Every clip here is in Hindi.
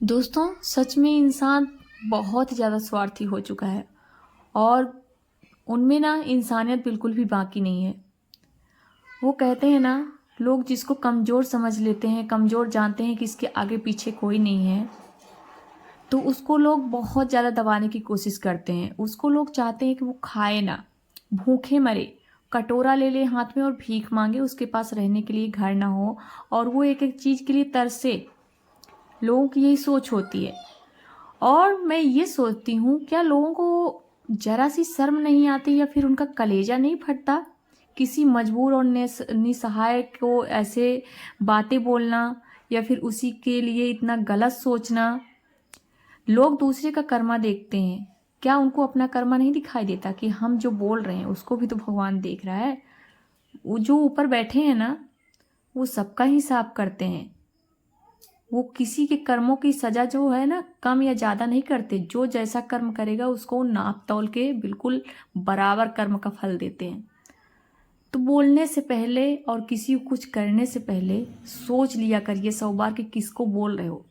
दोस्तों, सच में इंसान बहुत ज़्यादा स्वार्थी हो चुका है और उनमें ना इंसानियत बिल्कुल भी बाकी नहीं है। वो कहते हैं ना, लोग जिसको कमज़ोर समझ लेते हैं, कमज़ोर जानते हैं कि इसके आगे पीछे कोई नहीं है, तो उसको लोग बहुत ज़्यादा दबाने की कोशिश करते हैं। उसको लोग चाहते हैं कि वो खाए ना, भूखे मरे, कटोरा ले ले हाथ में और भीख मांगे, उसके पास रहने के लिए घर ना हो और वो एक एक चीज़ के लिए तरसे। लोगों की यही सोच होती है। और मैं ये सोचती हूँ, क्या लोगों को ज़रा सी शर्म नहीं आती या फिर उनका कलेजा नहीं फटता किसी मजबूर और निसहाय को ऐसे बातें बोलना या फिर उसी के लिए इतना गलत सोचना। लोग दूसरे का कर्मा देखते हैं, क्या उनको अपना कर्मा नहीं दिखाई देता कि हम जो बोल रहे हैं उसको भी तो भगवान देख रहा है। वो जो ऊपर बैठे हैं ना, वो सबका हिसाब करते हैं। वो किसी के कर्मों की सजा जो है ना, कम या ज़्यादा नहीं करते। जो जैसा कर्म करेगा उसको नाप तौल के बिल्कुल बराबर कर्म का फल देते हैं। तो बोलने से पहले और किसी को कुछ करने से पहले सोच लिया करिए 100 बार कि किसको बोल रहे हो।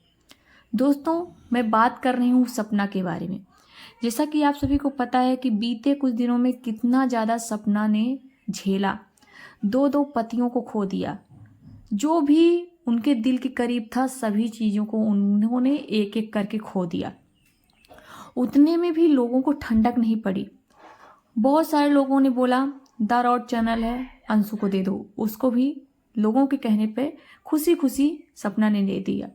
दोस्तों, मैं बात कर रही हूँ सपना के बारे में। जैसा कि आप सभी को पता है कि बीते कुछ दिनों में कितना ज़्यादा सपना ने झेला। 2-2 पतियों को खो दिया। जो भी उनके दिल के करीब था, सभी चीज़ों को उन्होंने एक एक करके खो दिया। उतने में भी लोगों को ठंडक नहीं पड़ी। बहुत सारे लोगों ने बोला, द रॉड चैनल है, अंशु को दे दो। उसको भी लोगों के कहने पे खुशी खुशी सपना ने दे दिया।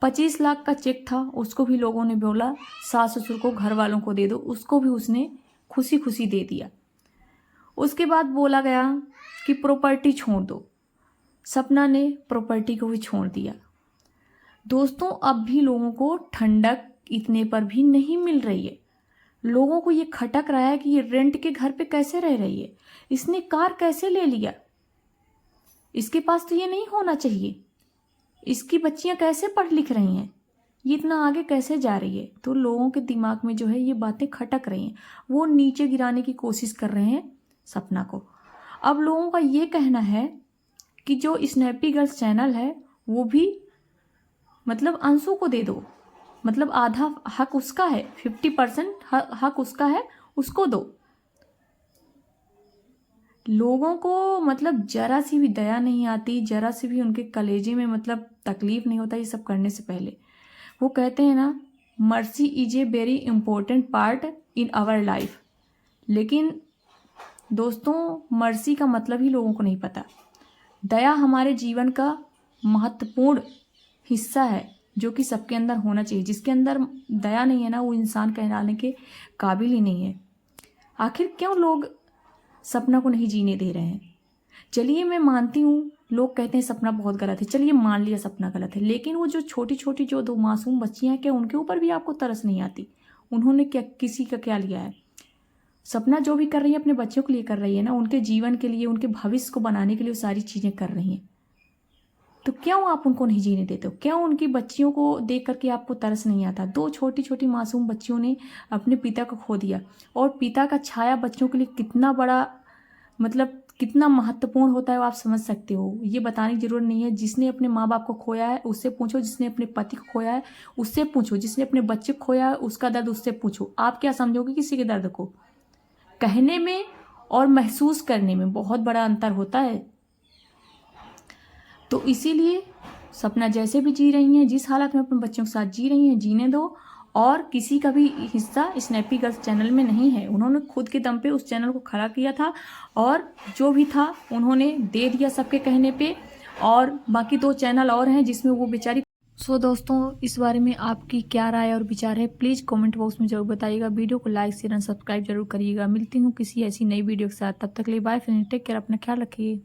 25 लाख का चेक था, उसको भी लोगों ने बोला सास ससुर को, घर वालों को दे दो। उसको भी उसने खुशी खुशी दे दिया। उसके बाद बोला गया कि प्रॉपर्टी छोड़ दो। सपना ने प्रॉपर्टी को भी छोड़ दिया। दोस्तों, अब भी लोगों को ठंडक इतने पर भी नहीं मिल रही है। लोगों को ये खटक रहा है कि ये रेंट के घर पे कैसे रह रही है, इसने कार कैसे ले लिया, इसके पास तो ये नहीं होना चाहिए, इसकी बच्चियां कैसे पढ़ लिख रही हैं, ये इतना आगे कैसे जा रही है। तो लोगों के दिमाग में जो है ये बातें खटक रही हैं। वो नीचे गिराने की कोशिश कर रहे हैं सपना को। अब लोगों का ये कहना है कि जो स्नैपी गर्ल्स चैनल है वो भी मतलब अंशु को दे दो, मतलब आधा हक उसका है, 50% हक उसका है, उसको दो। लोगों को मतलब जरा सी भी दया नहीं आती, जरा सी भी उनके कलेजे में मतलब तकलीफ नहीं होता ये सब करने से पहले। वो कहते हैं ना, mercy is a very important part in our life. लेकिन दोस्तों, मर्सी का मतलब ही लोगों को नहीं पता। दया हमारे जीवन का महत्वपूर्ण हिस्सा है जो कि सबके अंदर होना चाहिए। जिसके अंदर दया नहीं है ना, वो इंसान कहलाने के काबिल ही नहीं है। आखिर क्यों लोग सपना को नहीं जीने दे रहे हैं? चलिए, मैं मानती हूँ लोग कहते हैं सपना बहुत गलत है, चलिए मान लिया सपना गलत है, लेकिन वो जो छोटी छोटी जो 2 मासूम बच्चियां हैं, क्या उनके ऊपर भी आपको तरस नहीं आती? उन्होंने क्या किसी का क्या लिया है? सपना जो भी कर रही है अपने बच्चों के लिए कर रही है ना, उनके जीवन के लिए, उनके भविष्य को बनाने के लिए वो सारी चीज़ें कर रही हैं। तो क्यों आप उनको नहीं जीने देते हो? क्यों उनकी बच्चियों को देख करके आपको तरस नहीं आता? 2 छोटी छोटी मासूम बच्चियों ने अपने पिता को खो दिया। और पिता का छाया बच्चों के लिए कितना बड़ा मतलब कितना महत्वपूर्ण होता है वो आप समझ सकते हो। ये बताने की जरूरत नहीं है। जिसने अपने माँ बाप को खोया है उससे पूछो, जिसने अपने पति को खोया है उससे पूछो, जिसने अपने बच्चे को खोया है उसका दर्द उससे पूछो। आप क्या समझोगे किसी के दर्द को? कहने में और महसूस करने में बहुत बड़ा अंतर होता है। तो इसीलिए सपना जैसे भी जी रही हैं, जिस हालत में अपने बच्चों के साथ जी रही हैं, जीने दो। और किसी का भी हिस्सा स्नैपी गर्ल्स चैनल में नहीं है। उन्होंने खुद के दम पे उस चैनल को खड़ा किया था और जो भी था उन्होंने दे दिया सबके कहने पे। और बाकी 2 चैनल और हैं जिसमें वो बेचारी। सो दोस्तों, इस बारे में आपकी क्या राय और विचार है, प्लीज़ कमेंट बॉक्स में जरूर बताइएगा। वीडियो को लाइक शेयर एंड सब्सक्राइब जरूर करिएगा। मिलती हूँ किसी ऐसी नई वीडियो के साथ, तब तक के लिए बाय, फिर टेक केयर, अपना ख्याल रखिए।